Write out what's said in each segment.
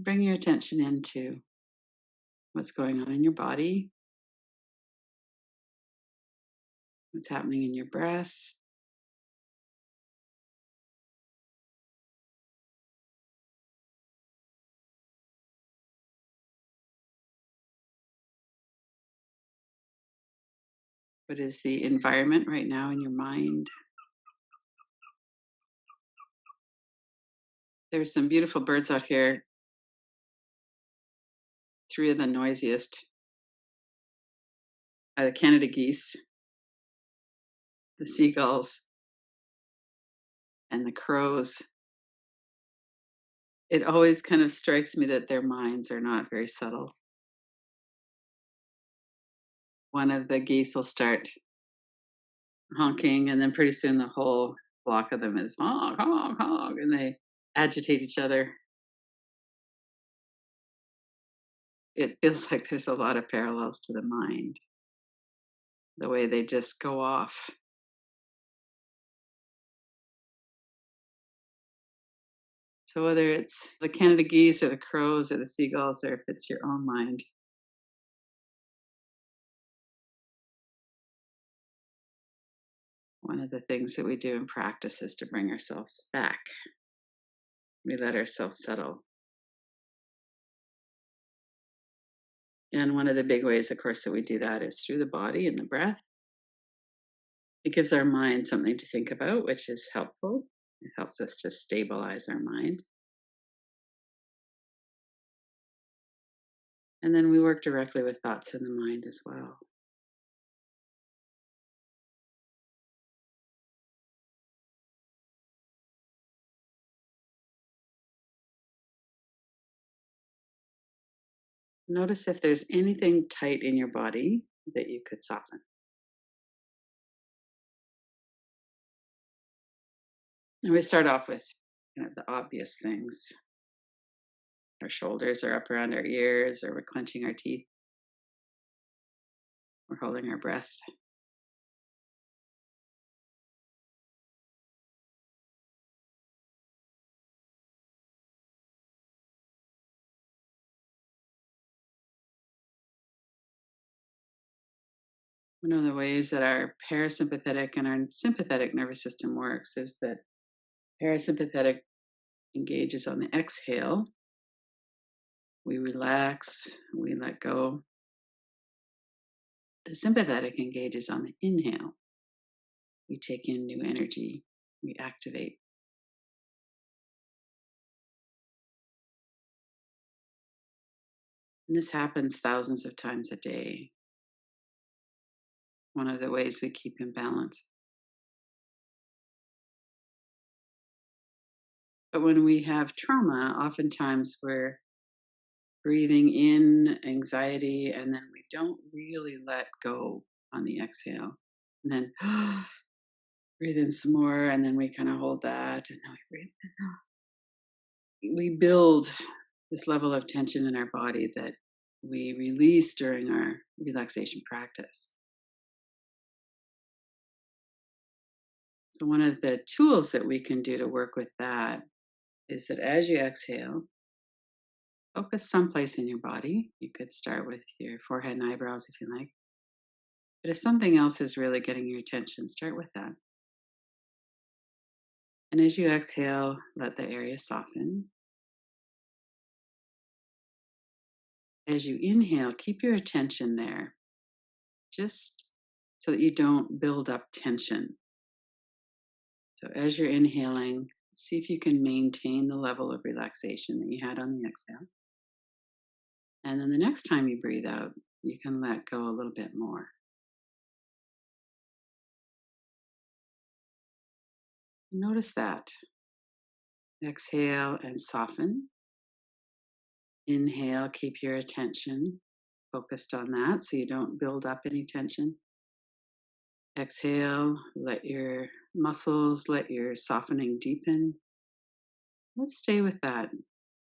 Bring your attention into what's going on in your body, what's happening in your breath. What is the environment right now in your mind? There's some beautiful birds out here. Three of the noisiest are the Canada geese, the seagulls, and the crows. It always kind of strikes me that their minds are not very subtle. One of the geese will start honking, and then pretty soon the whole flock of them is honk, honk, honk, and they agitate each other. It feels like there's a lot of parallels to the mind, the way they just go off. So whether it's the Canada geese or the crows or the seagulls, or if it's your own mind, one of the things that we do in practice is to bring ourselves back. We let ourselves settle. And one of the big ways, of course, that we do that is through the body and the breath. It gives our mind something to think about, which is helpful. It helps us to stabilize our mind. And then we work directly with thoughts in the mind as well. Notice if there's anything tight in your body that you could soften. And we start off with kind of the obvious things. Our shoulders are up around our ears, or we're clenching our teeth. We're holding our breath. One of the ways that our parasympathetic and our sympathetic nervous system works is that parasympathetic engages on the exhale. We relax, we let go. The sympathetic engages on the inhale. We take in new energy, we activate. And this happens thousands of times a day. One of the ways we keep in balance. But when we have trauma, oftentimes we're breathing in anxiety and then we don't really let go on the exhale. And then breathe in some more and then we kind of hold that and then we breathe in. We build this level of tension in our body that we release during our relaxation practice. So, one of the tools that we can do to work with that is that as you exhale, focus someplace in your body. You could start with your forehead and eyebrows if you like. But if something else is really getting your attention, start with that. And as you exhale, let the area soften. As you inhale, keep your attention there, just so that you don't build up tension. So as you're inhaling, see if you can maintain the level of relaxation that you had on the exhale. And then the next time you breathe out, you can let go a little bit more. Notice that. Exhale and soften. Inhale, keep your attention focused on that so you don't build up any tension. Exhale, let your muscles, let your softening deepen. Let's stay with that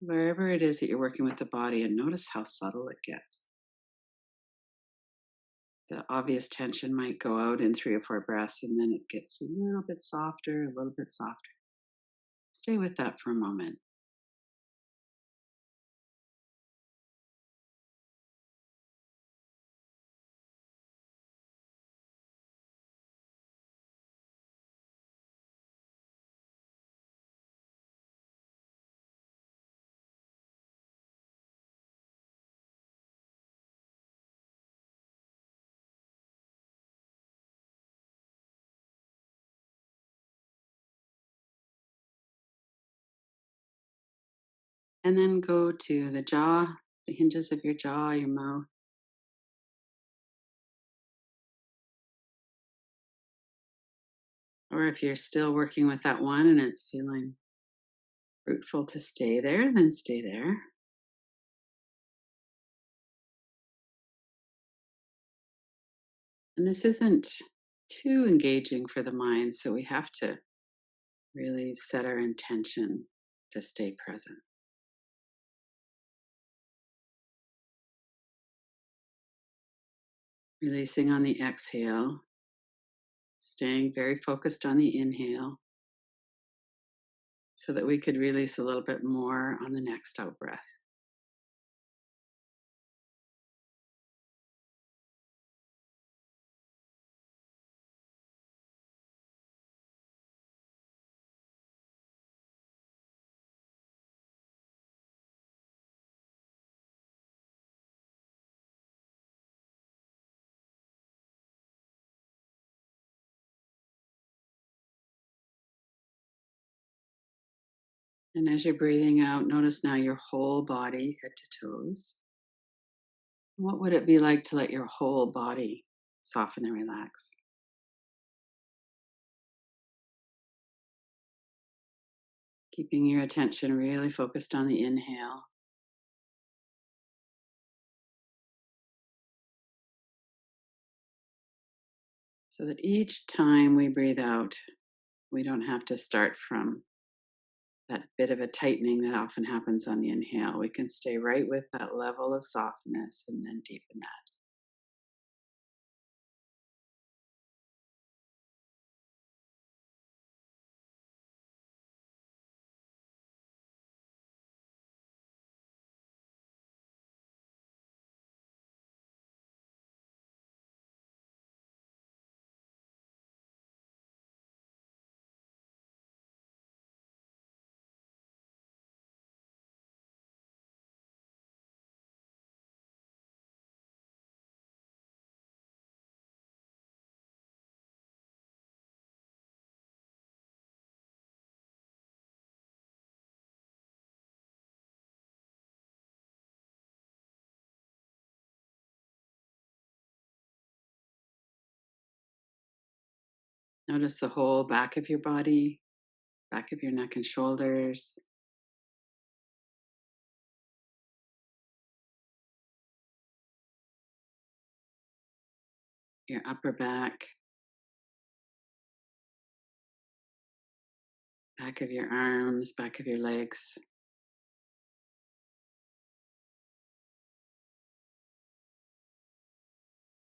wherever it is that you're working with the body and notice how subtle it gets. The obvious tension might go out in 3 or 4 breaths and then it gets a little bit softer, a little bit softer. Stay with that for a moment. And then go to the jaw, the hinges of your jaw, your mouth. Or if you're still working with that one and it's feeling fruitful to stay there, then stay there. And this isn't too engaging for the mind, so we have to really set our intention to stay present. Releasing on the exhale, staying very focused on the inhale so that we could release a little bit more on the next out breath. And as you're breathing out, notice now your whole body, head to toes. What would it be like to let your whole body soften and relax? Keeping your attention really focused on the inhale so that each time we breathe out, we don't have to start from that bit of a tightening that often happens on the inhale. We can stay right with that level of softness and then deepen that. Notice the whole back of your body, back of your neck and shoulders, your upper back, back of your arms, back of your legs.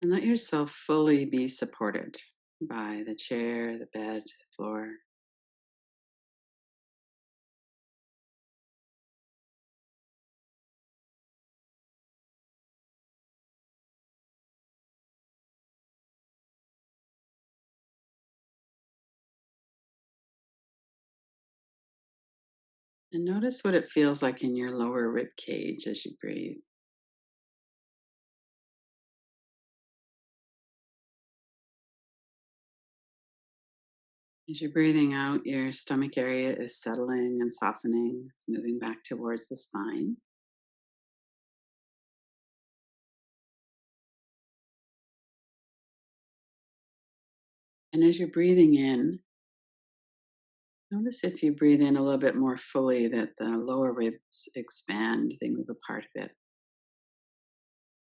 And let yourself fully be supported by the chair, the bed, floor. And notice what it feels like in your lower rib cage as you breathe. As you're breathing out, your stomach area is settling and softening. It's moving back towards the spine. And as you're breathing in, notice if you breathe in a little bit more fully that the lower ribs expand, they move apart a bit.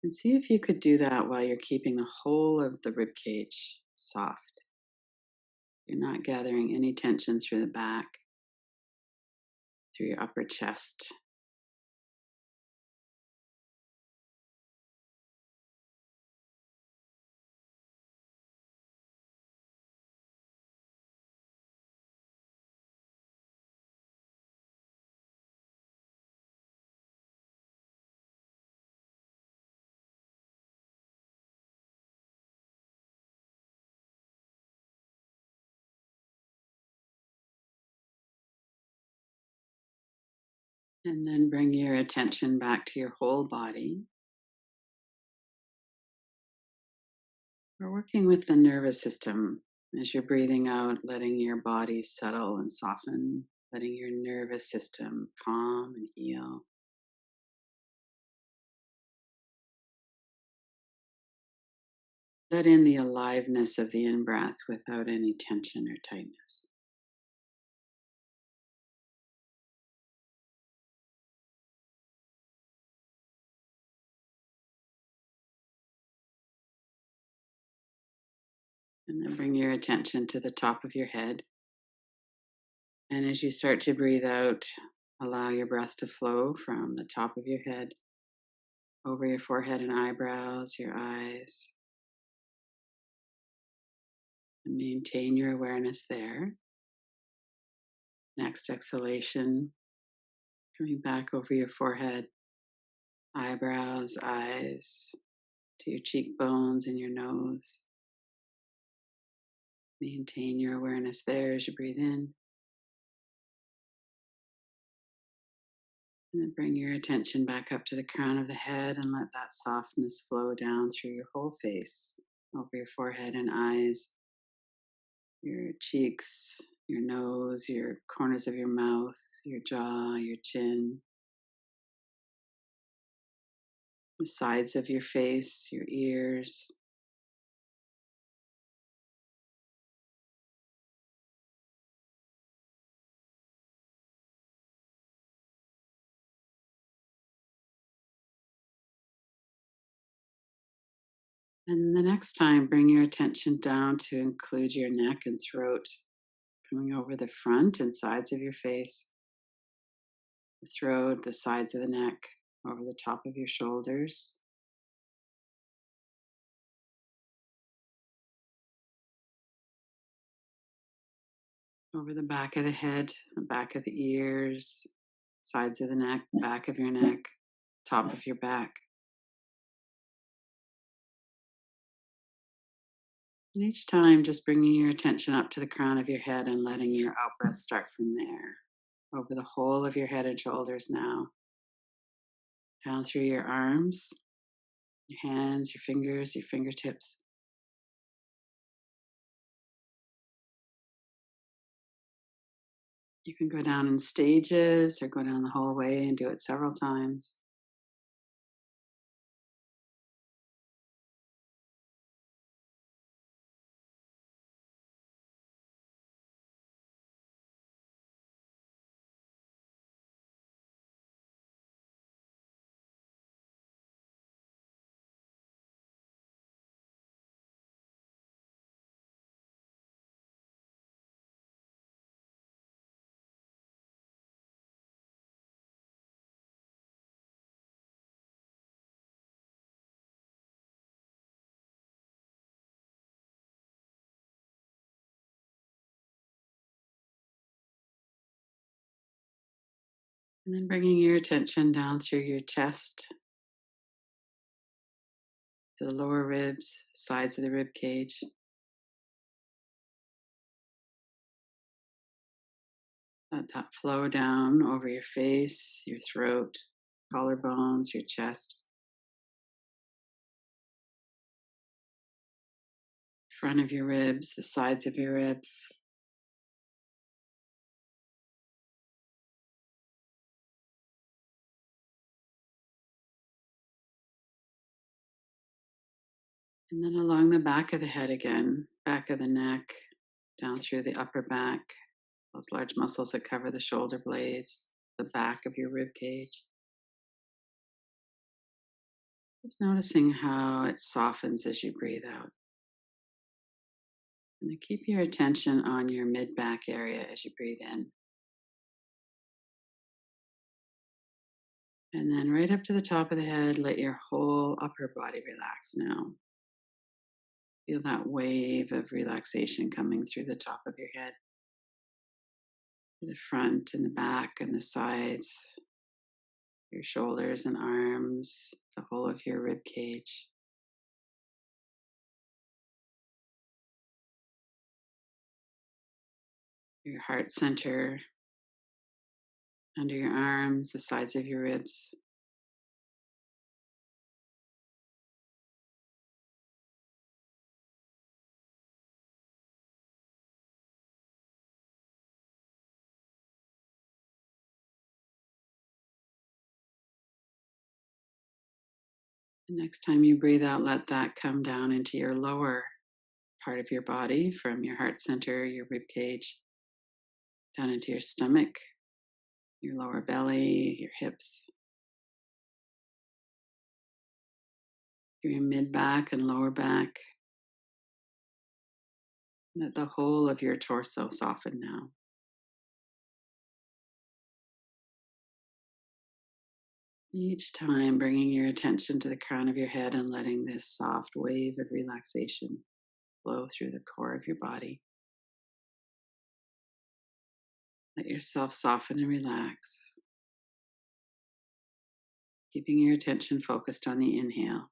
And see if you could do that while you're keeping the whole of the rib cage soft. You're not gathering any tension through the back, through your upper chest. And then bring your attention back to your whole body. We're working with the nervous system as you're breathing out, letting your body settle and soften. letting your nervous system calm and heal. Let in the aliveness of the in breath without any tension or tightness. And then bring your attention to the top of your head. And as you start to breathe out, allow your breath to flow from the top of your head over your forehead and eyebrows, your eyes, and maintain your awareness there. Next exhalation, coming back over your forehead, eyebrows, eyes, to your cheekbones and your nose. Maintain your awareness there as you breathe in. And then bring your attention back up to the crown of the head and let that softness flow down through your whole face, over your forehead and eyes, your cheeks, your nose, your corners of your mouth, your jaw, your chin, the sides of your face, your ears. And the next time, bring your attention down to include your neck and throat, coming over the front and sides of your face, the throat, the sides of the neck, over the top of your shoulders. Over the back of the head, the back of the ears, sides of the neck, back of your neck, top of your back. And each time, just bringing your attention up to the crown of your head and letting your out breath start from there. Over the whole of your head and shoulders now. Down through your arms, your hands, your fingers, your fingertips. You can go down in stages or go down the whole way and do it several times. And then bringing your attention down through your chest to the lower ribs, sides of the rib cage. Let that flow down over your face, your throat, collarbones, your chest, front of your ribs, the sides of your ribs. And then along the back of the head again, back of the neck, down through the upper back, those large muscles that cover the shoulder blades, the back of your rib cage. Just noticing how it softens as you breathe out. And then keep your attention on your mid back area as you breathe in. And then right up to the top of the head, let your whole upper body relax now. Feel that wave of relaxation coming through the top of your head, the front and the back and the sides, your shoulders and arms, the whole of your rib cage. Your heart center, under your arms, the sides of your ribs. The next time you breathe out, let that come down into your lower part of your body from your heart center, your rib cage, down into your stomach, your lower belly, your hips, your mid back and lower back. Let the whole of your torso soften now. Each time, bringing your attention to the crown of your head and letting this soft wave of relaxation flow through the core of your body. Let yourself soften and relax, keeping your attention focused on the inhale.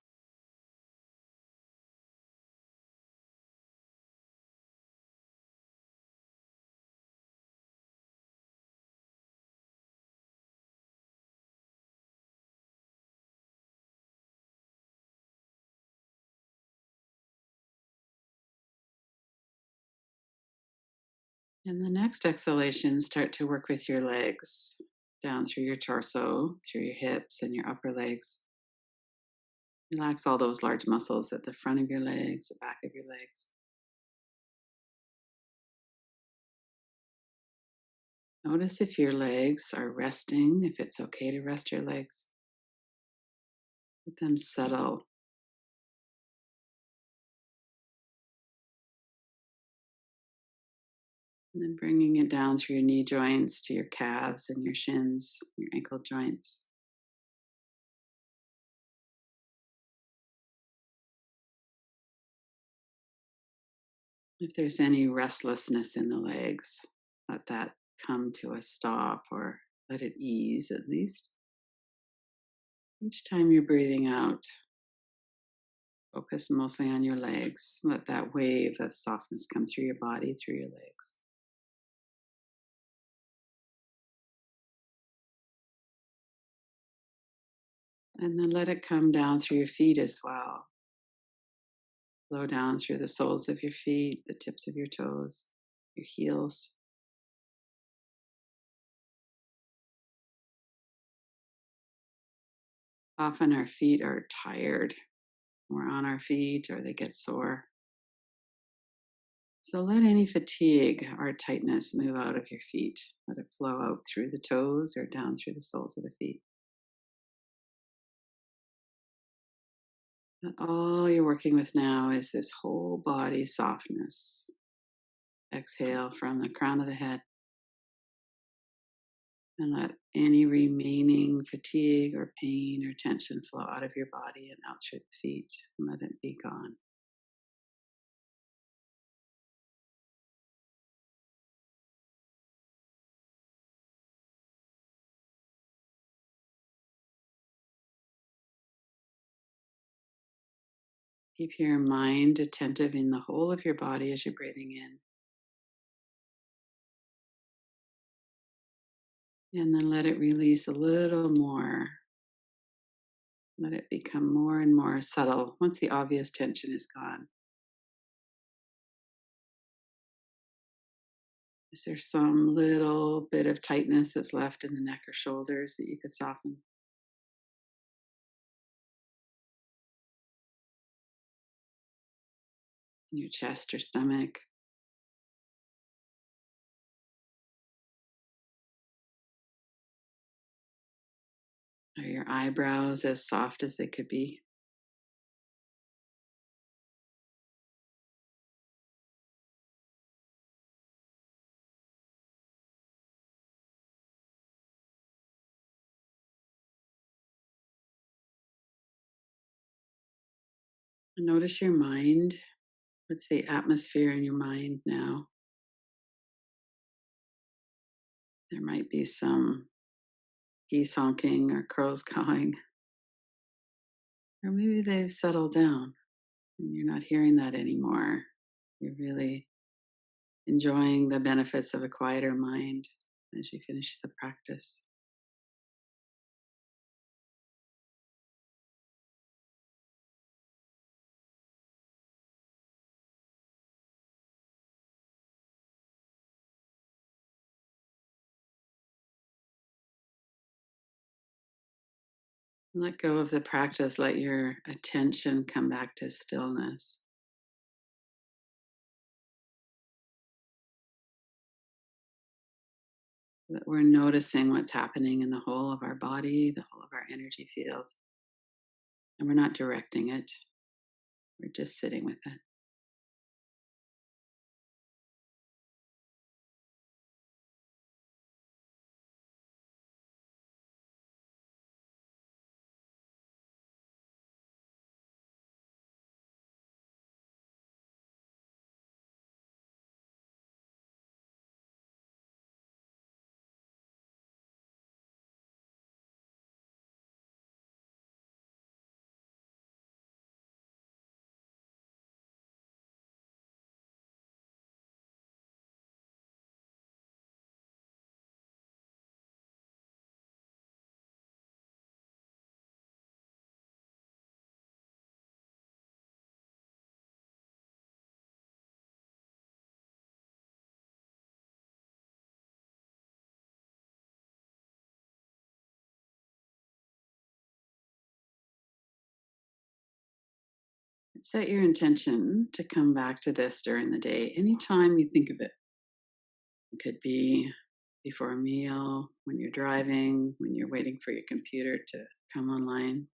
And the next exhalation, start to work with your legs down through your torso, through your hips and your upper legs. Relax all those large muscles at the front of your legs, the back of your legs. Notice if your legs are resting, if it's okay to rest your legs. Let them settle. And then bringing it down through your knee joints to your calves and your shins, your ankle joints. If there's any restlessness in the legs, let that come to a stop or let it ease at least. Each time you're breathing out, focus mostly on your legs. Let that wave of softness come through your body, through your legs. And then let it come down through your feet as well. Flow down through the soles of your feet, the tips of your toes, your heels. Often our feet are tired. We're on our feet or they get sore. So let any fatigue or tightness move out of your feet. Let it flow out through the toes or down through the soles of the feet. And all you're working with now is this whole body softness. Exhale from the crown of the head and let any remaining fatigue or pain or tension flow out of your body and out through the feet and let it be gone. Keep your mind attentive in the whole of your body as you're breathing in. And then let it release a little more. Let it become more and more subtle once the obvious tension is gone. Is there some little bit of tightness that's left in the neck or shoulders that you could soften? In your chest or stomach? Are your eyebrows as soft as they could be? And notice your mind. What's the atmosphere in your mind now? There might be some geese honking or crows cawing, or maybe they've settled down and you're not hearing that anymore. You're really enjoying the benefits of a quieter mind as you finish the practice. Let go of the practice. Let your attention come back to stillness. That we're noticing what's happening in the whole of our body, the whole of our energy field, and we're not directing it. We're just sitting with it. Set your intention to come back to this during the day, anytime you think of it. It could be before a meal, when you're driving, when you're waiting for your computer to come online.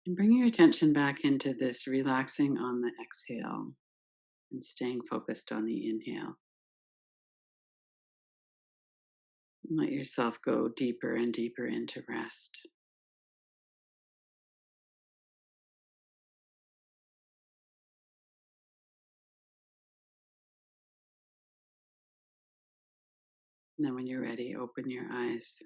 And bring your attention back into this, relaxing on the exhale and staying focused on the inhale. And let yourself go deeper and deeper into rest. And then, when you're ready, open your eyes.